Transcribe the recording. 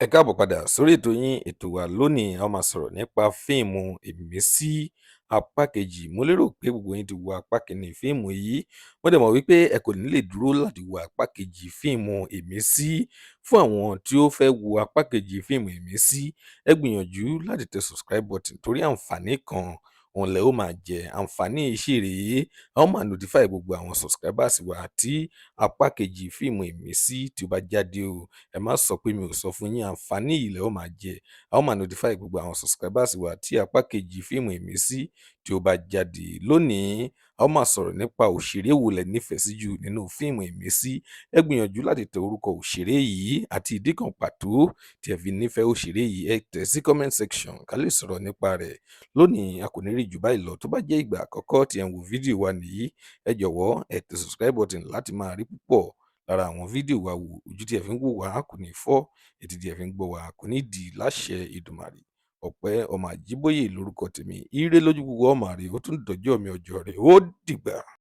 Ẹ káàbọ̀ padà sórí ètò yín, ètò wa lónìí a ó máa sọ̀rọ̀ nípa fíìmù Ìmísí apá kejì. Mo lérò pé gbogbo yín ti wo apá kìíní fíìmù yìí. Mo dẹ̀ mọ̀ wípé ẹ kò ní lè dúró láti wo apá kejì fíìmù Ìmísí. Fún àwọn tí ó fẹ́ wo apá kejì fíìmù Ìmísí, ẹ gbìyànjú láti tẹ subscribe button torí àǹfààní kan òun lẹ ó máa jẹ. Àǹfààní yìí sì rèé, a ó máa notify gbogbo àwọn subscribers wa tí apá kejì fíìmù Ìmísí tí ó bá jáde o. Ẹ má sọ pé mi ò sọ fún yín, àǹfààní yìí lẹ ó máa jẹ. A ó máa notify gbogbo àwọn subscribers wa tí apá kejì fíìmù Ìmísí tí ó bá jáde. Lónìí, a ó máa sọ̀rọ̀ nípa òṣèré wo lẹ nífẹ̀ẹ́ sí jù nínú fíìmù Ìmísí. Ẹ gbìyànjú láti tẹ orúkọ òṣèré yìí àti ìdí kan pàtó tí ẹ fi nífẹ̀ẹ́ òṣèré yìí. Ẹ tẹ̀ sí comment section ká lè sọ̀rọ̀ nípa rẹ̀. Lónìí, a kò ní rí jù báyìí lọ. Tó bá jẹ́ ìgbà àkọ́kọ́ tí ẹ ń wo fídíò wa nìyí, ẹ jọ̀wọ́ ẹ tẹ subscribe button láti máa rí púpọ̀ lára àwọn fídíò wa wò. Ojú tí ẹ fi ń wò wá kò ní fọ́, etí tí ẹ fi ń gbọ́ wá kò ní di láṣẹ Èdùmàrè. Ọpẹ́ ọmọ Àjíbóyè lórúkọ tèmi. Ire lójú gbogbo ọmọ rẹ̀, ó tún dọjọ́ mi ọjọ́ rẹ̀, ó dìgbà.